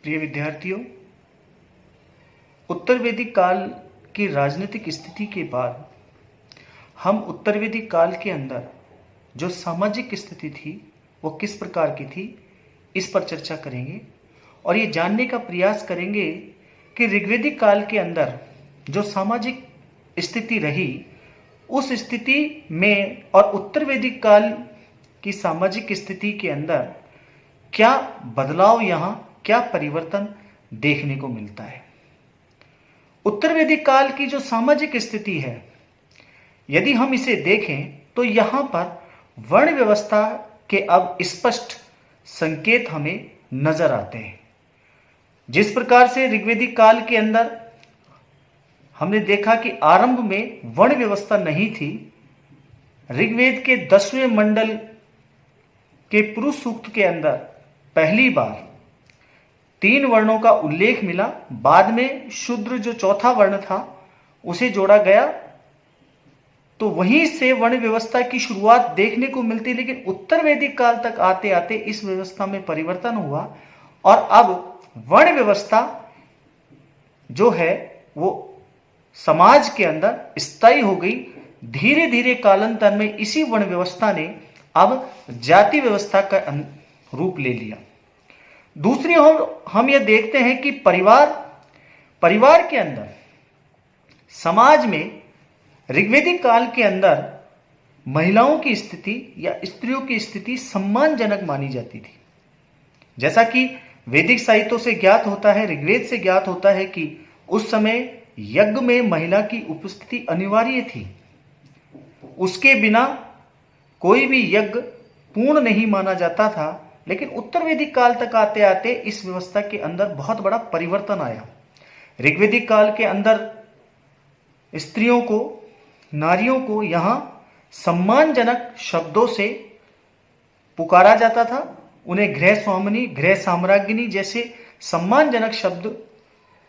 प्रिय विद्यार्थियों, उत्तर वैदिक काल की राजनीतिक स्थिति के बाद हम उत्तर वैदिक काल के अंदर जो सामाजिक स्थिति थी वो किस प्रकार की थी, इस पर चर्चा करेंगे और ये जानने का प्रयास करेंगे कि ऋग्वैदिक काल के अंदर जो सामाजिक स्थिति रही उस स्थिति में और उत्तर वैदिक काल की सामाजिक स्थिति के अंदर क्या बदलाव, यहाँ क्या परिवर्तन देखने को मिलता है। उत्तर वैदिक काल की जो सामाजिक स्थिति है, यदि हम इसे देखें तो यहां पर वर्ण व्यवस्था के अब स्पष्ट संकेत हमें नजर आते हैं। जिस प्रकार से ऋग्वैदिक काल के अंदर हमने देखा कि आरंभ में वर्ण व्यवस्था नहीं थी। ऋग्वेद के 10वें मंडल के पुरुष सूक्त के अंदर पहली बार 3 वर्णों का उल्लेख मिला। बाद में शूद्र जो चौथा वर्ण था उसे जोड़ा गया, तो वहीं से वर्ण व्यवस्था की शुरुआत देखने को मिलती। लेकिन उत्तर वैदिक काल तक आते आते इस व्यवस्था में परिवर्तन हुआ और अब वर्ण व्यवस्था जो है वो समाज के अंदर स्थायी हो गई। धीरे धीरे कालांतर में इसी वर्ण व्यवस्था ने अब जाति व्यवस्था का रूप ले लिया। दूसरी ओर हम यह देखते हैं कि परिवार के अंदर, समाज में ऋग्वैदिक काल के अंदर महिलाओं की स्थिति या स्त्रियों की स्थिति सम्मानजनक मानी जाती थी। जैसा कि वैदिक साहित्यों से ज्ञात होता है, ऋग्वेद से ज्ञात होता है कि उस समय यज्ञ में महिला की उपस्थिति अनिवार्य थी। उसके बिना कोई भी यज्ञ पूर्ण नहीं माना जाता था। लेकिन उत्तर वैदिक काल तक आते आते इस व्यवस्था के अंदर बहुत बड़ा परिवर्तन आया। ऋग्वैदिक काल के अंदर स्त्रियों को, नारियों को यहां सम्मानजनक शब्दों से पुकारा जाता था। उन्हें गृह स्वामिनी, गृह साम्राज्ञी जैसे सम्मानजनक शब्द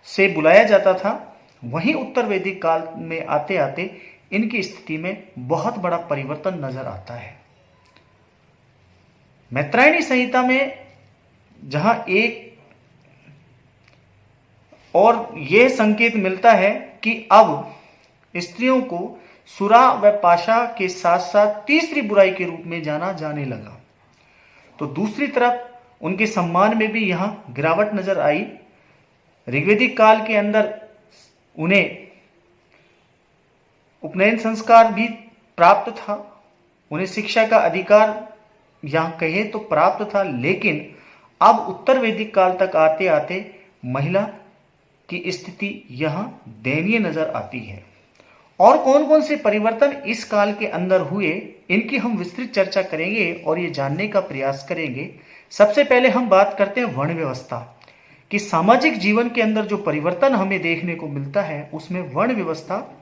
से बुलाया जाता था। वहीं उत्तर वैदिक काल में आते आते इनकी स्थिति में बहुत बड़ा परिवर्तन नजर आता है। मैत्रायणी संहिता में जहां एक और यह संकेत मिलता है कि अब स्त्रियों को सुरा व पाशा के साथ साथ तीसरी बुराई के रूप में जाना जाने लगा, तो दूसरी तरफ उनके सम्मान में भी यहां गिरावट नजर आई। ऋग्वैदिक काल के अंदर उन्हें उपनयन संस्कार भी प्राप्त था, उन्हें शिक्षा का अधिकार यहां कहे तो प्राप्त था। लेकिन अब उत्तर वैदिक काल तक आते आते महिला की स्थिति यहां दयनीय नजर आती है। और कौन कौन से परिवर्तन इस काल के अंदर हुए, इनकी हम विस्तृत चर्चा करेंगे और ये जानने का प्रयास करेंगे। सबसे पहले हम बात करते हैं वर्ण व्यवस्था कि सामाजिक जीवन के अंदर जो परिवर्तन हमें देखने को मिलता है उसमें वर्ण व्यवस्था,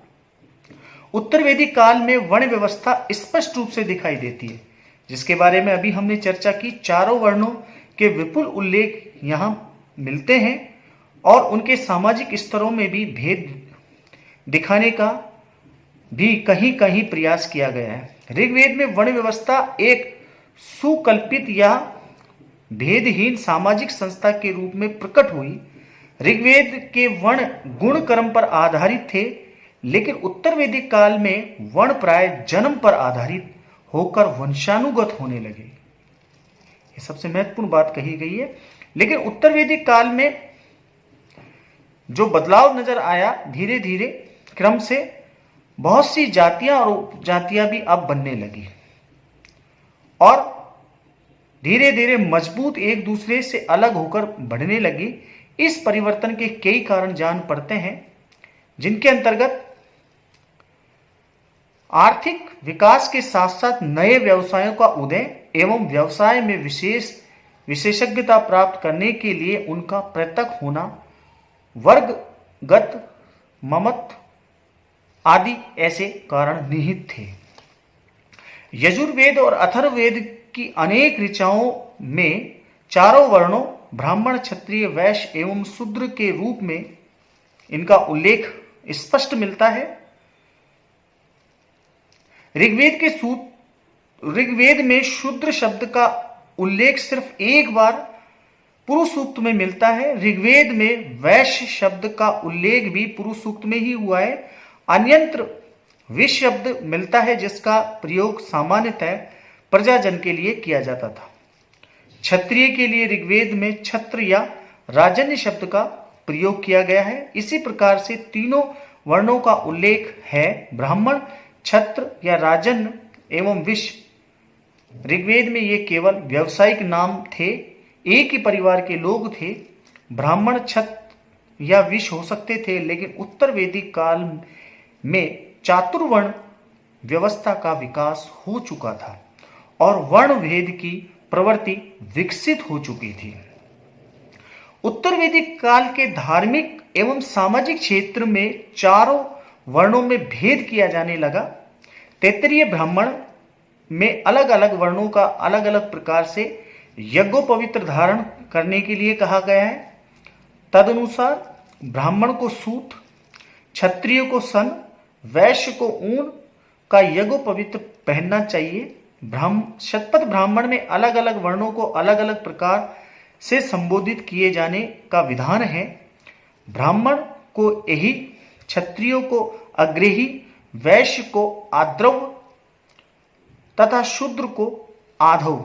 उत्तर वैदिक काल में वर्ण व्यवस्था स्पष्ट रूप से दिखाई देती है, जिसके बारे में अभी हमने चर्चा की। चारों वर्णों के विपुल उल्लेख यहां मिलते हैं और उनके सामाजिक स्तरों में भी भेद दिखाने का भी कहीं कहीं प्रयास किया गया है। ऋग्वेद में वर्ण व्यवस्था एक सुकल्पित या भेदहीन सामाजिक संस्था के रूप में प्रकट हुई। ऋग्वेद के वर्ण गुण कर्म पर आधारित थे, लेकिन उत्तर वैदिक काल में वर्ण प्राय जन्म पर आधारित होकर वंशानुगत होने लगे। ये सबसे महत्वपूर्ण बात कही गई है। लेकिन उत्तर वैदिक काल में जो बदलाव नजर आया, धीरे धीरे क्रम से बहुत सी जातियां और उपजातियां भी अब बनने लगी और धीरे धीरे मजबूत एक दूसरे से अलग होकर बढ़ने लगी। इस परिवर्तन के कई कारण जान पड़ते हैं, जिनके अंतर्गत आर्थिक विकास के साथ साथ नए व्यवसायों का उदय एवं व्यवसाय में विशेषज्ञता प्राप्त करने के लिए उनका पृथक होना, वर्गगत ममत्व आदि ऐसे कारण निहित थे। यजुर्वेद और अथर्ववेद की अनेक ऋचाओं में चारों वर्णों ब्राह्मण, क्षत्रिय, वैश्य एवं शूद्र के रूप में इनका उल्लेख स्पष्ट मिलता है। ऋग्वेद में शूद्र शब्द का उल्लेख सिर्फ एक बार पुरुष सूक्त में मिलता है। ऋग्वेद में वैश्य शब्द का उल्लेख भी पुरुष सूक्त में ही हुआ है। अन्यत्र विष शब्द मिलता है जिसका प्रयोग सामान्यतः प्रजाजन के लिए किया जाता था। क्षत्रिय के लिए ऋग्वेद में छत्र या राजन्य शब्द का प्रयोग किया गया है। इसी प्रकार से तीनों वर्णों का उल्लेख है। ब्राह्मण, छत्र या राजन्य एवं विश्व। ऋग्वेद में ये केवल व्यावसायिक नाम थे, एक ही परिवार के लोग थे। ब्राह्मण, छत्र या विश्व हो सकते थे, लेकिन उत्तर वैदिक काल में चातुर्वर्ण व्यवस्था का विकास हो चुका था और वर्ण भेद की प्रवृत्ति विकसित हो चुकी थी। उत्तर वैदिक काल के धार्मिक एवं सामाजिक क्षेत्र में चारों वर्णों में भेद किया जाने लगा। तैत्तिरीय ब्राह्मण में अलग अलग वर्णों का अलग अलग प्रकार से यज्ञोपवीत धारण करने के लिए कहा गया है। तदनुसार ब्राह्मण को सूत, क्षत्रिय को सन, वैश्य को ऊन का यज्ञोपवीत पहनना चाहिए। शतपथ ब्राह्मण में अलग अलग वर्णों को अलग अलग प्रकार से संबोधित किए जाने का विधान है। ब्राह्मण को एहि, क्षत्रियों को अग्रेही, वैश्य को आद्रव तथा शूद्र को आधव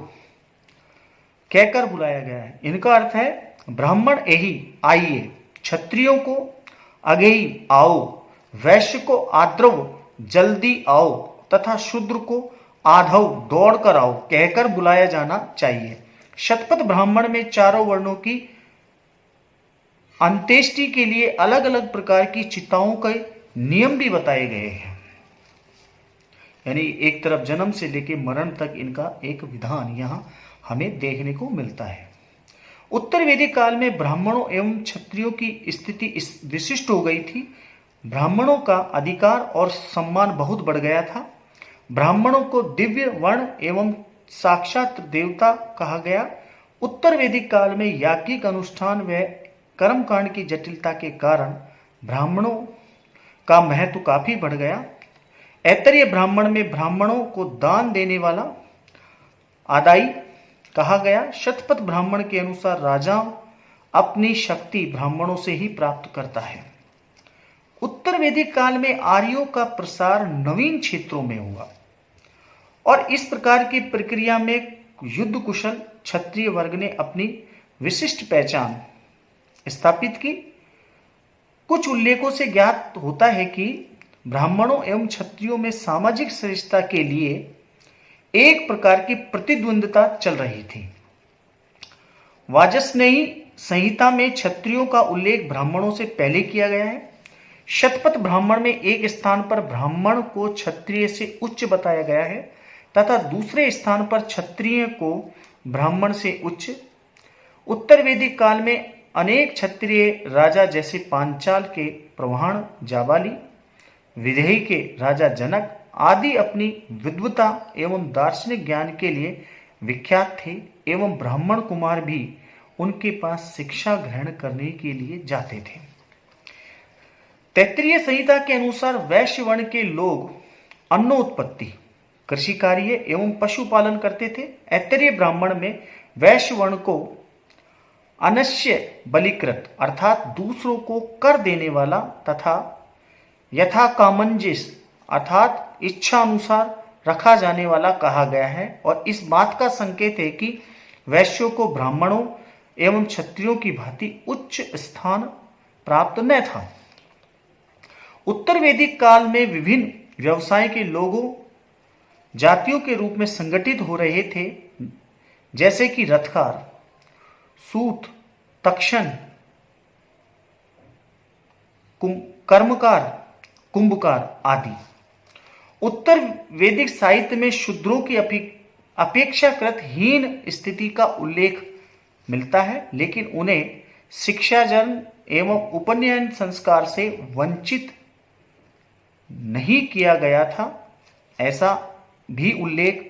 कहकर बुलाया गया है। इनका अर्थ है ब्राह्मण एहि आइए, क्षत्रियों को अगेही आओ, वैश्य को आद्रव जल्दी आओ तथा शूद्र को आधव दौड़ कर आओ कहकर बुलाया जाना चाहिए। शतपथ ब्राह्मण में चारों वर्णों की अंत्येष्टि के लिए अलग अलग प्रकार की चिताओं के नियम भी बताए गए हैं। यानी एक तरफ जन्म से लेकर मरण तक इनका एक विधान यहां हमें देखने को मिलता है। उत्तर वैदिक काल में ब्राह्मणों एवं क्षत्रियों की स्थिति विशिष्ट हो गई थी। ब्राह्मणों का अधिकार और सम्मान बहुत बढ़ गया था। ब्राह्मणों को दिव्य वर्ण एवं साक्षात देवता कहा गया। उत्तर वैदिक काल में याज्ञिक अनुष्ठान व कर्मकांड की जटिलता के कारण ब्राह्मणों का महत्व काफी बढ़ गया। ऐतरेय ब्राह्मण में ब्राह्मणों को दान देने वाला आदाई कहा गया। शतपथ ब्राह्मण के अनुसार राजा अपनी शक्ति ब्राह्मणों से ही प्राप्त करता है। उत्तर वैदिक काल में आर्यों का प्रसार नवीन क्षेत्रों में हुआ और इस प्रकार की प्रक्रिया में युद्ध कुशल क्षत्रिय वर्ग ने अपनी विशिष्ट पहचान स्थापित की। कुछ उल्लेखों से ज्ञात होता है कि ब्राह्मणों एवं क्षत्रियों में सामाजिक श्रेष्ठता के लिए एक प्रकार की प्रतिद्वंद्विता चल रही थी। वाजस्नेयी संहिता में क्षत्रियों का उल्लेख ब्राह्मणों से पहले किया गया है। शतपथ ब्राह्मण में एक स्थान पर ब्राह्मण को क्षत्रिय से उच्च बताया गया है तथा दूसरे स्थान पर क्षत्रिय को ब्राह्मण से उच्च। उत्तर वैदिक काल में अनेक क्षत्रिय राजा जैसे पांचाल के प्रवाहण जाबाली, विदेही के राजा जनक आदि अपनी विद्वता एवं दार्शनिक ज्ञान के लिए विख्यात थे एवं ब्राह्मण कुमार भी उनके पास शिक्षा ग्रहण करने के लिए जाते थे। तैत्तिरीय संहिता के अनुसार वैश्य वर्ण के लोग अन्नोत्पत्ति, कृषि कार्य एवं पशुपालन करते थे। ऐतरेय ब्राह्मण में वैश्य वर्ण को अनश्य बलिकृत अर्थात दूसरों को कर देने वाला तथा यथा कामंजस अर्थात इच्छा अनुसार रखा जाने वाला कहा गया है और इस बात का संकेत है कि वैश्यों को ब्राह्मणों एवं क्षत्रियों की भांति उच्च स्थान प्राप्त न था। उत्तर वैदिक काल में विभिन्न व्यवसाय के लोगों जातियों के रूप में संगठित हो रहे थे, जैसे कि रथकार, सूत, तक्षण, कर्मकार, कुंभकार आदि। उत्तर वैदिक साहित्य में शूद्रों की अपेक्षाकृत हीन स्थिति का उल्लेख मिलता है, लेकिन उन्हें शिक्षाजन एवं उपनयन संस्कार से वंचित नहीं किया गया था, ऐसा भी उल्लेख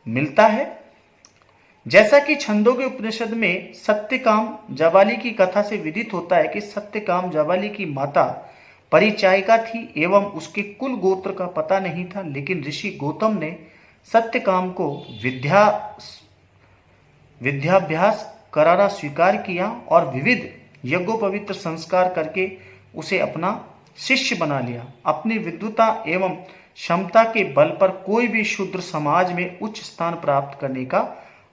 मिलता है। जैसा कि छंदों के उपनिषद में सत्यकाम जाबाली की कथा से विदित होता है कि सत्यकाम जाबाली की माता परिचायिका थी एवं उसके कुल गोत्र का पता नहीं था, लेकिन ऋषि गौतम ने सत्यकाम को विद्याभ्यास करारा स्वीकार किया और विविध यज्ञोपवित्र संस्कार करके उसे अपना शिष्य बना लिया। अपनी विद्वता एवं क्षमता के बल पर कोई भी शूद्र समाज में उच्च स्थान प्राप्त करने का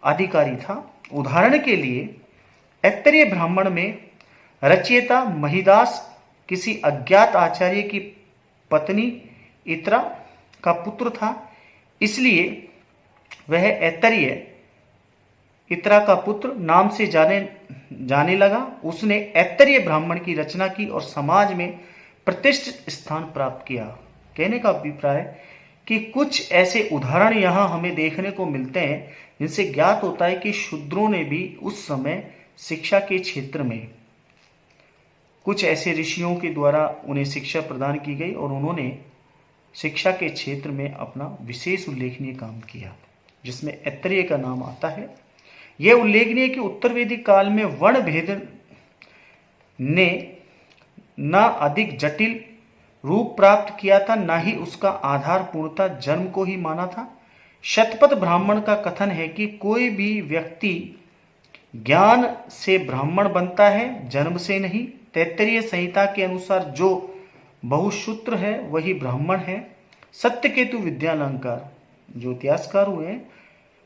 अधिकारी था। उदाहरण के लिए ऐत्तरीय ब्राह्मण में रचयिता महिदास किसी अज्ञात आचार्य की पत्नी इत्रा का पुत्र था, इसलिए वह ऐत्तरीय इत्रा का पुत्र नाम से जाने लगा। उसने ऐत्तरीय ब्राह्मण की रचना की और समाज में प्रतिष्ठित स्थान प्राप्त किया। कहने का अभिप्राय कि कुछ ऐसे उदाहरण यहाँ हमें देखने को मिलते हैं जिनसे ज्ञात होता है कि शूद्रों ने भी उस समय शिक्षा के क्षेत्र में कुछ ऐसे ऋषियों के द्वारा उन्हें शिक्षा प्रदान की गई और उन्होंने शिक्षा के क्षेत्र में अपना विशेष उल्लेखनीय काम किया, जिसमें ऐत्तरेय का नाम आता है। यह उल्लेखनीय कि उत्तर वैदिक काल में वर्ण भेद ने न अधिक जटिल रूप प्राप्त किया था, न ही उसका आधार पूर्णतः जन्म को ही माना था। शतपथ ब्राह्मण का कथन है कि कोई भी व्यक्ति ज्ञान से ब्राह्मण बनता है, जन्म से नहीं। तैत्तरीय संहिता के अनुसार जो बहुसूत्र है वही ब्राह्मण है। सत्यकेतु विद्यालंकार जो इतिहासकार हुए हैं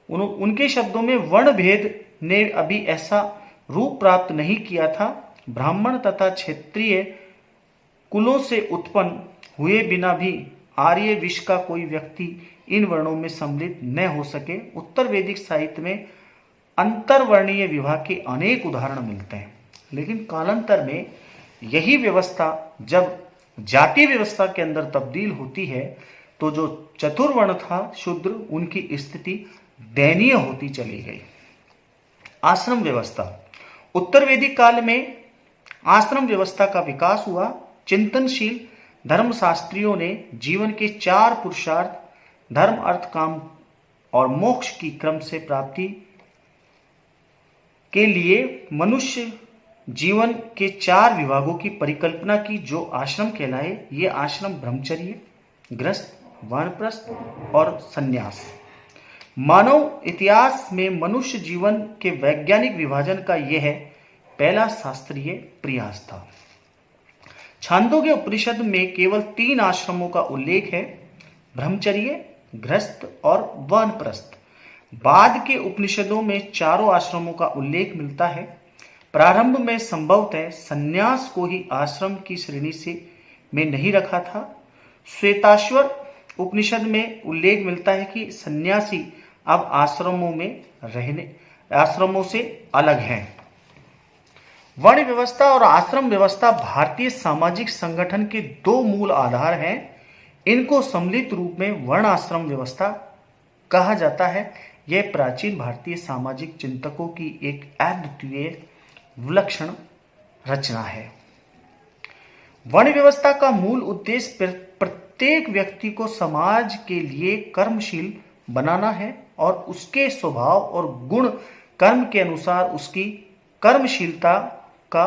उनके शब्दों में वर्ण भेद ने अभी ऐसा रूप प्राप्त नहीं किया था। ब्राह्मण तथा क्षेत्रीय कुलों से उत्पन्न हुए बिना भी आर्य विश्व का कोई व्यक्ति इन वर्णों में सम्मिलित न हो सके। उत्तर वैदिक साहित्य में अंतरवर्णीय विवाह के अनेक उदाहरण मिलते हैं, लेकिन कालांतर में यही व्यवस्था जब जाति व्यवस्था के अंदर तब्दील होती है तो जो चतुर्वर्ण था शूद्र, उनकी स्थिति दयनीय होती चली गई। आश्रम व्यवस्था। उत्तर वैदिक काल में आश्रम व्यवस्था का विकास हुआ। चिंतनशील धर्मशास्त्रियों ने जीवन के 4 पुरुषार्थ धर्म, अर्थ, काम और मोक्ष की क्रम से प्राप्ति के लिए मनुष्य जीवन के 4 विभागों की परिकल्पना की, जो आश्रम कहलाए। ये आश्रम ब्रह्मचर्य, गृहस्थ, वानप्रस्थ और संन्यास। मानव इतिहास में मनुष्य जीवन के वैज्ञानिक विभाजन का यह पहला शास्त्रीय प्रयास था। छांदोग्य उपनिषद में केवल 3 आश्रमों का उल्लेख है, ब्रह्मचर्य, गृहस्थ और वानप्रस्थ। बाद के उपनिषदों में चारों आश्रमों का उल्लेख मिलता है। प्रारंभ में संभवतः संन्यास को ही आश्रम की श्रेणी से में नहीं रखा था। श्वेताश्वर उपनिषद में उल्लेख मिलता है कि सन्यासी अब आश्रमों से अलग हैं। वर्ण व्यवस्था और आश्रम व्यवस्था भारतीय सामाजिक संगठन के 2 मूल आधार हैं। इनको सम्मिलित रूप में वर्ण आश्रम व्यवस्था कहा जाता है। यह प्राचीन भारतीय सामाजिक चिंतकों की एक अद्वितीय विलक्षण रचना है। वर्ण व्यवस्था का मूल उद्देश्य प्रत्येक व्यक्ति को समाज के लिए कर्मशील बनाना है और उसके स्वभाव और गुण कर्म के अनुसार उसकी कर्मशीलता का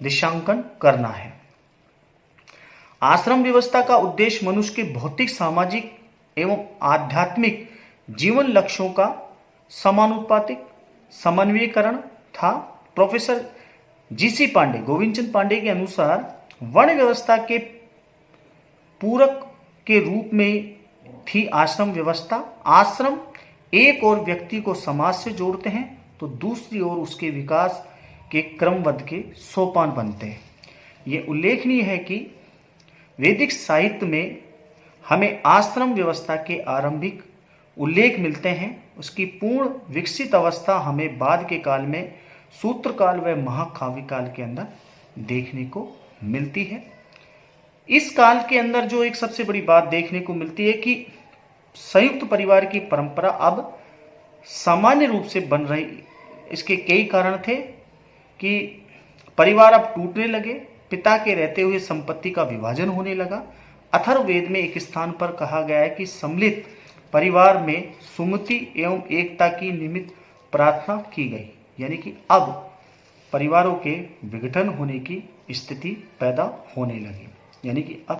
दिशांकन करना है। आश्रम व्यवस्था का उद्देश्य मनुष्य के भौतिक, सामाजिक एवं आध्यात्मिक जीवन लक्ष्यों का समानुपातिक समन्वयकरण था। प्रोफेसर जीसी पांडे, गोविंद चंद पांडे के अनुसार वर्ण व्यवस्था के पूरक के रूप में थी आश्रम व्यवस्था। आश्रम एक और व्यक्ति को समाज से जोड़ते हैं तो दूसरी ओर उसके विकास के क्रमबद्ध के सोपान बनते हैं। यह उल्लेखनीय है कि वैदिक साहित्य में हमें आश्रम व्यवस्था के आरंभिक उल्लेख मिलते हैं। उसकी पूर्ण विकसित अवस्था हमें बाद के काल में सूत्र काल व महाकाव्य काल के अंदर देखने को मिलती है। इस काल के अंदर जो एक सबसे बड़ी बात देखने को मिलती है कि संयुक्त परिवार की परंपरा अब सामान्य रूप से बन रही। इसके कई कारण थे कि परिवार अब टूटने लगे, पिता के रहते हुए संपत्ति का विभाजन होने लगा। अथर्ववेद में एक स्थान पर कहा गया है कि सम्मिलित परिवार में सुमति एवं एकता की निमित्त प्रार्थना की गई, यानी कि अब परिवारों के विघटन होने की स्थिति पैदा होने लगी, यानी कि अब